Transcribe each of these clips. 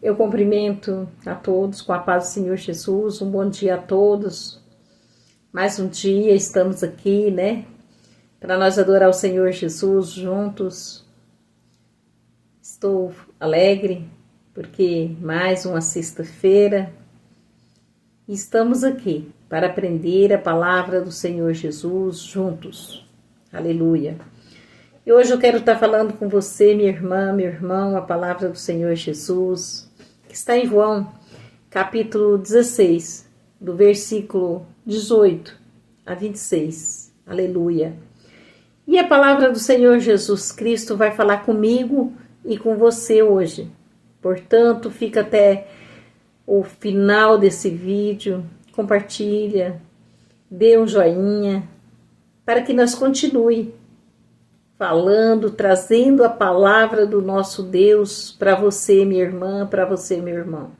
Eu cumprimento a todos com a paz do Senhor Jesus. Um bom dia a todos. Mais um dia estamos aqui, né? Para nós adorar o Senhor Jesus juntos. Estou alegre porque mais uma sexta-feira estamos aqui para aprender a palavra do Senhor Jesus juntos. Aleluia. E hoje eu quero estar falando com você, minha irmã, meu irmão, a palavra do Senhor Jesus, que está em João, capítulo 16, do versículo 18 a 26. Aleluia. E a palavra do Senhor Jesus Cristo vai falar comigo e com você hoje. Portanto, fica até o final desse vídeo, compartilha, dê um joinha, para que nós continue falando, trazendo a palavra do nosso Deus para você, minha irmã, para você, meu irmão.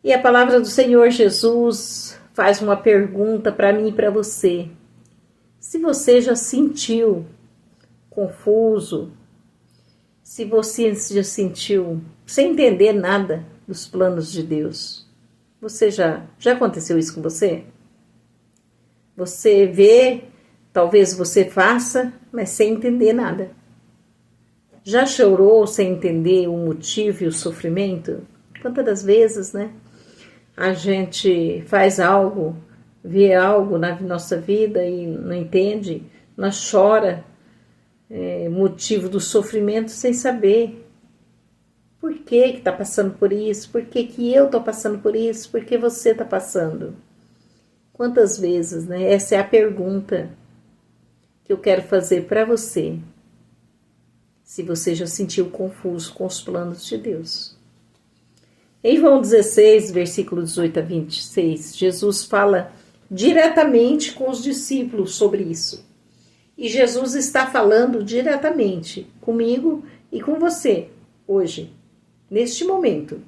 E a palavra do Senhor Jesus faz uma pergunta para mim e para você. Se você já sentiu confuso, se você já sentiu sem entender nada dos planos de Deus, já aconteceu isso com você? Você vê, talvez você faça, mas sem entender nada. Já chorou sem entender o motivo e o sofrimento? Quantas das vezes, né? A gente faz algo, vê algo na nossa vida e não entende, nós chora, motivo do sofrimento sem saber por que está passando por isso, por que eu estou passando por isso, por que você está passando. Quantas vezes, né? Essa é a pergunta que eu quero fazer para você, se você já sentiu confuso com os planos de Deus. Em João 16, versículo 18 a 26, Jesus fala diretamente com os discípulos sobre isso. E Jesus está falando diretamente comigo e com você, hoje, neste momento.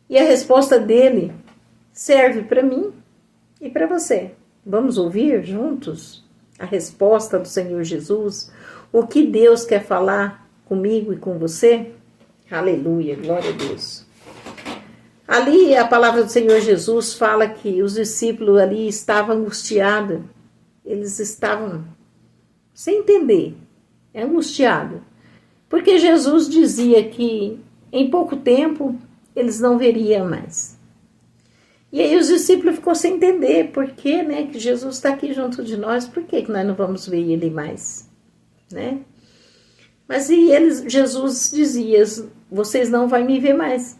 E a resposta dele serve para mim e para você. Vamos ouvir juntos a resposta do Senhor Jesus? O que Deus quer falar comigo e com você? Aleluia, glória a Deus. Ali a palavra do Senhor Jesus fala que os discípulos ali estavam angustiados. Eles estavam sem entender, angustiados. Porque Jesus dizia que em pouco tempo eles não veriam mais. E aí os discípulos ficou sem entender por que, né, que Jesus está aqui junto de nós, por que nós não vamos ver ele mais, né? Mas e Jesus dizia, vocês não vão me ver mais.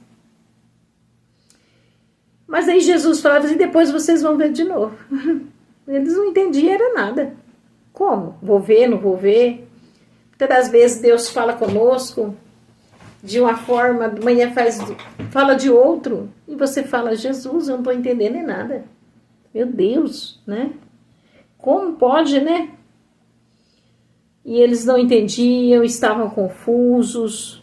Mas aí Jesus falava, e depois vocês vão ver de novo. Eles não entendiam, era nada. Como? Vou ver, não vou ver? Muitas das vezes Deus fala conosco de uma forma, amanhã fala de outro, e você fala, Jesus, eu não estou entendendo nem nada. Meu Deus, né? Como pode, né? E eles não entendiam, estavam confusos,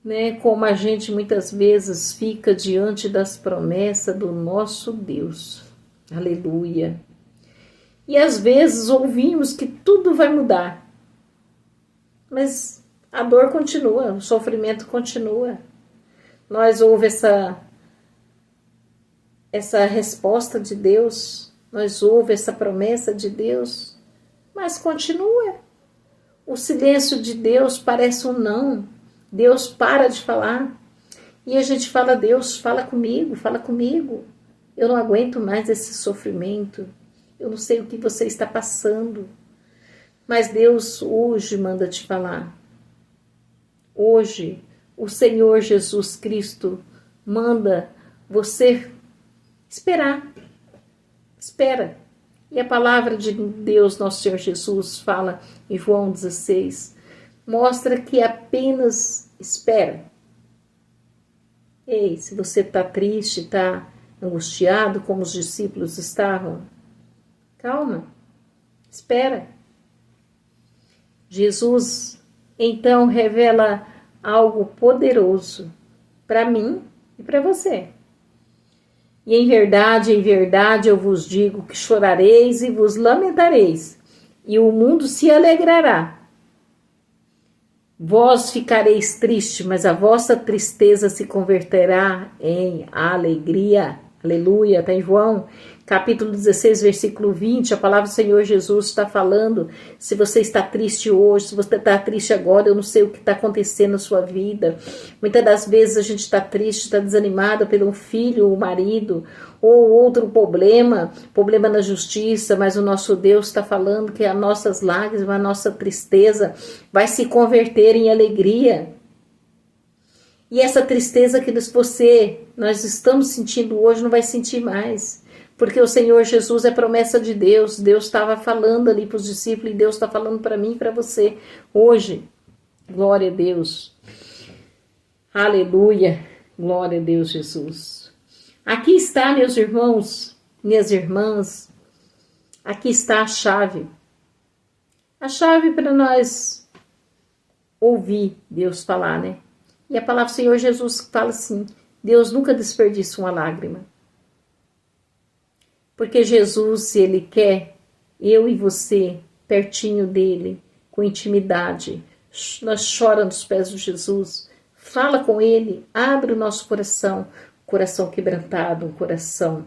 né? Como a gente muitas vezes fica diante das promessas do nosso Deus. Aleluia. E às vezes ouvimos que tudo vai mudar, mas a dor continua, o sofrimento continua. Nós ouvimos essa resposta de Deus, nós ouvimos essa promessa de Deus, mas continua. O silêncio de Deus parece um não. Deus para de falar. E a gente fala, Deus, fala comigo, fala comigo. Eu não aguento mais esse sofrimento. Eu não sei o que você está passando. Mas Deus hoje manda te falar. Hoje, o Senhor Jesus Cristo manda você esperar. Espera. E a palavra de Deus, nosso Senhor Jesus, fala em João 16, mostra que apenas espera. Ei, se você está triste, está angustiado, como os discípulos estavam, calma, espera. Jesus então revela algo poderoso para mim e para você. E em verdade eu vos digo que chorareis e vos lamentareis, e o mundo se alegrará. Vós ficareis triste, mas a vossa tristeza se converterá em alegria. Aleluia. Está em João, capítulo 16, versículo 20. A palavra do Senhor Jesus está falando. Se você está triste hoje, se você está triste agora, eu não sei o que está acontecendo na sua vida. Muitas das vezes a gente está triste, está desanimada pelo filho, o marido, ou outro problema na justiça, mas o nosso Deus está falando que as nossas lágrimas, a nossa tristeza vai se converter em alegria. E essa tristeza que nós estamos sentindo hoje, não vai sentir mais. Porque o Senhor Jesus é promessa de Deus. Deus estava falando ali para os discípulos e Deus está falando para mim e para você hoje. Glória a Deus. Aleluia. Glória a Deus, Jesus. Aqui está, meus irmãos, minhas irmãs. Aqui está a chave. A chave para nós ouvir Deus falar, né? E a palavra do Senhor Jesus fala assim: Deus nunca desperdiça uma lágrima. Porque Jesus, se Ele quer eu e você pertinho dEle, com intimidade, nós choramos nos pés de Jesus, fala com Ele, abre o nosso coração, coração quebrantado, um coração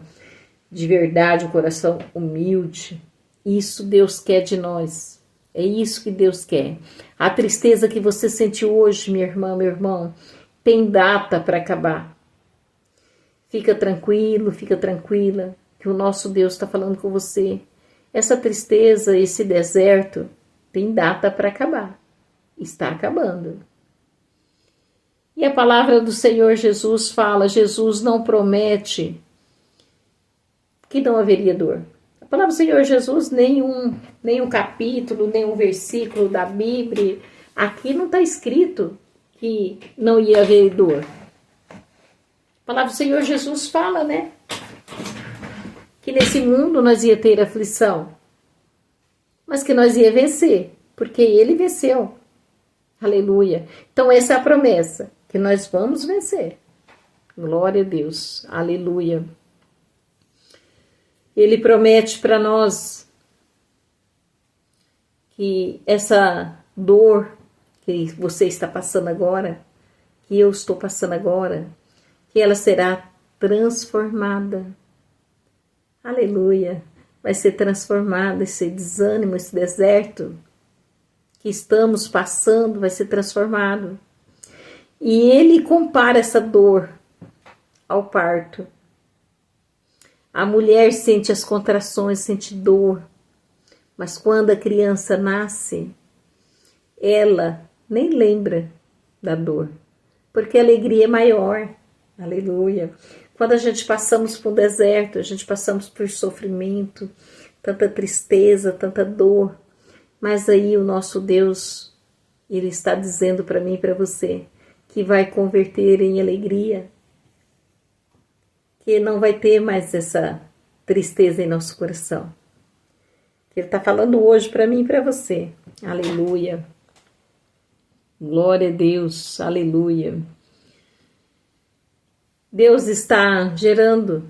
de verdade, um coração humilde. Isso Deus quer de nós. É isso que Deus quer. A tristeza que você sente hoje, minha irmã, meu irmão, tem data para acabar. Fica tranquilo, fica tranquila, que o nosso Deus está falando com você. Essa tristeza, esse deserto, tem data para acabar. Está acabando. E a palavra do Senhor Jesus fala, Jesus não promete que não haveria dor. A palavra do Senhor Jesus, nenhum capítulo, nenhum versículo da Bíblia, aqui não está escrito que não ia haver dor. A palavra do Senhor Jesus fala, né? Que nesse mundo nós ia ter aflição, mas que nós ia vencer, porque Ele venceu. Aleluia. Então essa é a promessa, que nós vamos vencer. Glória a Deus. Aleluia. Ele promete para nós que essa dor que você está passando agora, que eu estou passando agora, que ela será transformada. Aleluia. Vai ser transformada, esse desânimo, esse deserto que estamos passando vai ser transformado. E ele compara essa dor ao parto. A mulher sente as contrações, sente dor, mas quando a criança nasce, ela nem lembra da dor, porque a alegria é maior. Aleluia. Quando a gente passamos por um deserto, a gente passamos por sofrimento, tanta tristeza, tanta dor, mas aí o nosso Deus, Ele está dizendo para mim e para você, que vai converter em alegria, que não vai ter mais essa tristeza em nosso coração. Ele está falando hoje para mim e para você. Aleluia. Glória a Deus. Aleluia. Deus está gerando.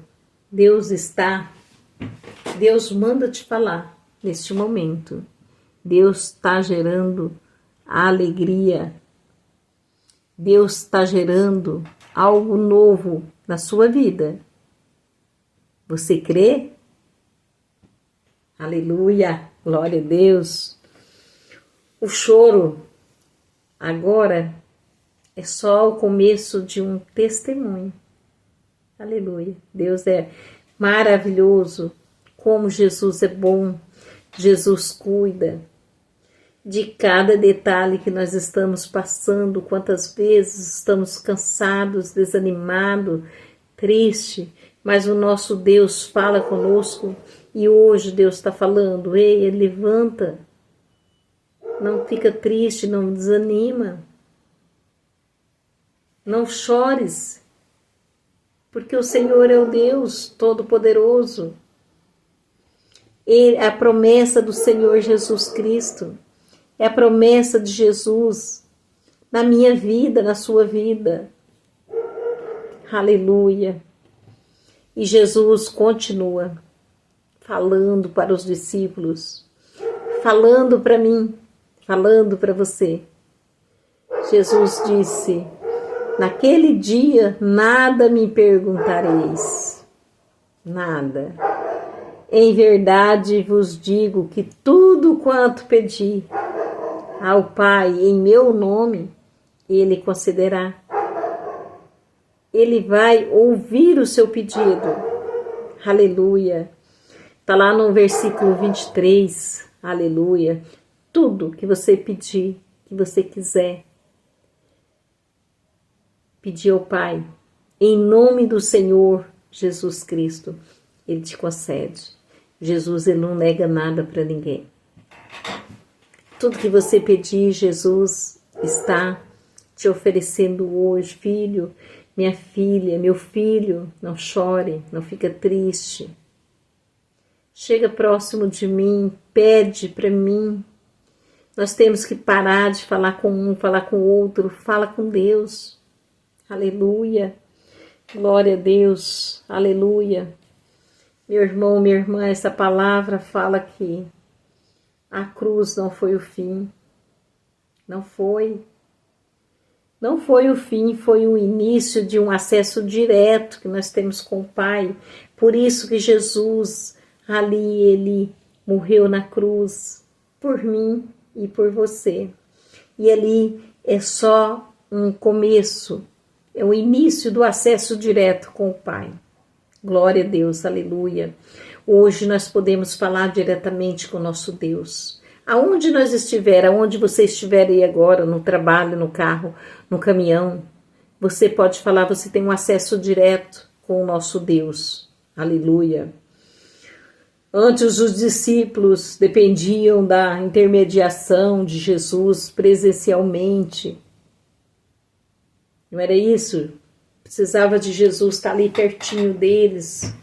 Deus manda te falar neste momento. Deus está gerando a alegria. Deus está gerando algo novo na sua vida. Você crê? Aleluia, glória a Deus. O choro agora é só o começo de um testemunho. Aleluia, Deus é maravilhoso, como Jesus é bom, Jesus cuida de cada detalhe que nós estamos passando, quantas vezes estamos cansados, desanimados, tristes, mas o nosso Deus fala conosco e hoje Deus está falando, ei, levanta, não fica triste, não desanima, não chores, porque o Senhor é o Deus Todo-Poderoso, é a promessa do Senhor Jesus Cristo, é a promessa de Jesus na minha vida, na sua vida. Aleluia. E Jesus continua falando para os discípulos, falando para mim, falando para você, Jesus disse: naquele dia nada me perguntareis, nada. Em verdade vos digo que tudo quanto pedi ao Pai em meu nome, Ele concederá. Ele vai ouvir o seu pedido. Aleluia. Está lá no versículo 23. Aleluia. Tudo que você pedir, que você quiser, pedir ao Pai, em nome do Senhor Jesus Cristo, Ele te concede. Jesus, Ele não nega nada para ninguém. Tudo que você pedir, Jesus está te oferecendo hoje. Filho, minha filha, meu filho, não chore, não fica triste. Chega próximo de mim, pede para mim. Nós temos que parar de falar com um, falar com o outro. Fala com Deus. Aleluia. Glória a Deus. Aleluia. Meu irmão, minha irmã, essa palavra fala que a cruz não foi o fim. Não foi. Não foi o fim, foi o início de um acesso direto que nós temos com o Pai. Por isso que Jesus, ali, Ele morreu na cruz por mim e por você. E ali é só um começo, é o início do acesso direto com o Pai. Glória a Deus, aleluia. Hoje nós podemos falar diretamente com o nosso Deus. Aonde nós estiver, aonde você estiver aí agora, no trabalho, no carro, no caminhão, você pode falar, você tem um acesso direto com o nosso Deus. Aleluia. Antes os discípulos dependiam da intermediação de Jesus presencialmente. Não era isso? Precisava de Jesus estar ali pertinho deles,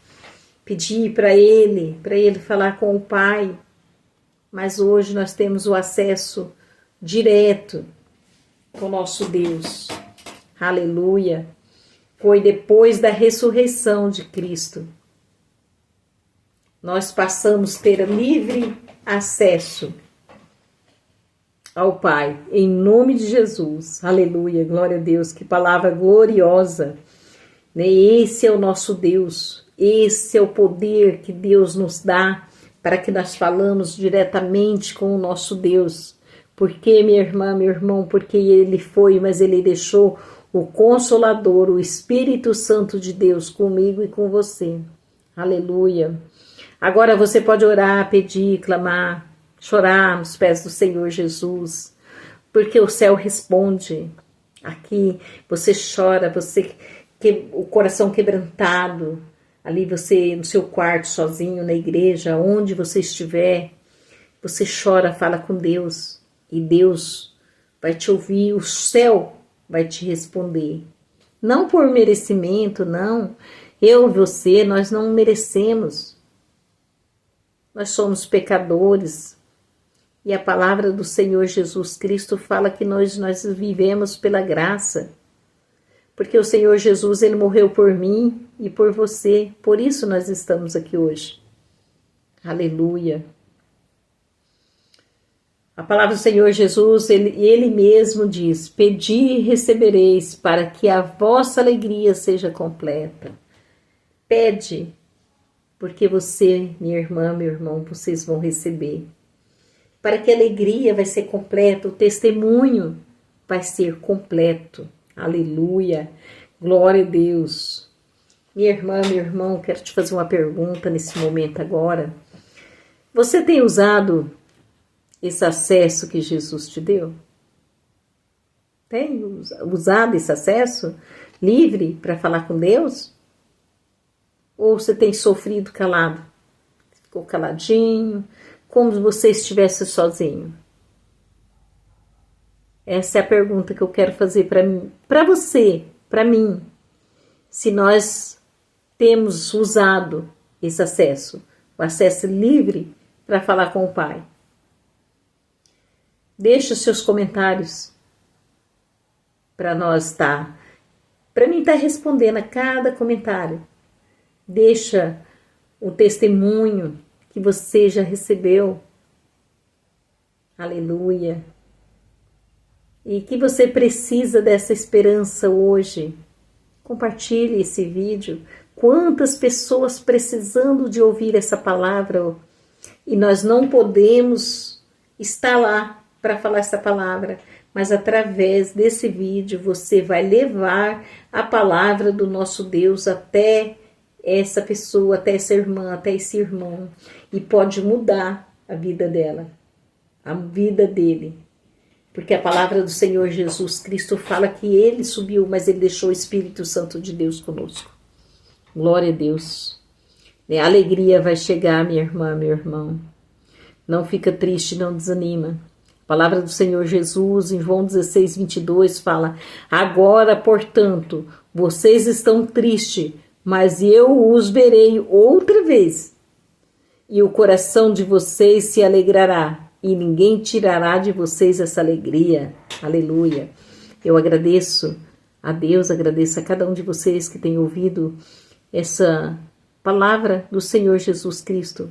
pedir para ele falar com o Pai. Mas hoje nós temos o acesso direto com o nosso Deus. Aleluia. Foi depois da ressurreição de Cristo. Nós passamos a ter livre acesso ao Pai, em nome de Jesus. Aleluia, glória a Deus, que palavra gloriosa. Esse é o nosso Deus, esse é o poder que Deus nos dá para que nós falamos diretamente com o nosso Deus. Porque, minha irmã, meu irmão, porque Ele foi, mas Ele deixou o Consolador, o Espírito Santo de Deus comigo e com você. Aleluia. Agora você pode orar, pedir, clamar, chorar nos pés do Senhor Jesus, porque o céu responde. Aqui você chora, você o coração quebrantado, ali você no seu quarto sozinho, na igreja, onde você estiver, você chora, fala com Deus e Deus vai te ouvir, o céu vai te responder. Não por merecimento, não. Eu e você, nós não merecemos. Nós somos pecadores. E a palavra do Senhor Jesus Cristo fala que nós vivemos pela graça. Porque o Senhor Jesus, Ele morreu por mim e por você. Por isso nós estamos aqui hoje. Aleluia. A palavra do Senhor Jesus, Ele mesmo diz: pedi e recebereis, para que a vossa alegria seja completa. Pede, porque você, minha irmã, meu irmão, vocês vão receber. Para que a alegria vai ser completa, o testemunho vai ser completo. Aleluia, glória a Deus. Minha irmã, meu irmão, quero te fazer uma pergunta nesse momento agora. Você tem usado esse acesso que Jesus te deu? Tem usado esse acesso livre para falar com Deus? Ou você tem sofrido calado? Ficou caladinho, como se você estivesse sozinho? Essa é a pergunta que eu quero fazer para você, para mim. Se nós temos usado esse acesso, o acesso livre para falar com o Pai. Deixa os seus comentários para nós para mim estar respondendo a cada comentário. Deixa o testemunho que você já recebeu. Aleluia. e que você precisa dessa esperança hoje. Compartilhe esse vídeo. Quantas pessoas precisando de ouvir essa palavra e nós não podemos estar lá para falar essa palavra, mas através desse vídeo você vai levar a palavra do nosso Deus até essa pessoa, até essa irmã, até esse irmão, e pode mudar a vida dela, a vida dele. Porque a palavra do Senhor Jesus Cristo fala que Ele subiu, mas Ele deixou o Espírito Santo de Deus conosco. Glória a Deus. A alegria vai chegar, minha irmã, meu irmão. Não fica triste, não desanima. A palavra do Senhor Jesus, em João 16, 22, fala: agora, portanto, vocês estão tristes, mas eu os verei outra vez. E o coração de vocês se alegrará, e ninguém tirará de vocês essa alegria. Aleluia. Eu agradeço a Deus, agradeço a cada um de vocês que tem ouvido essa palavra do Senhor Jesus Cristo.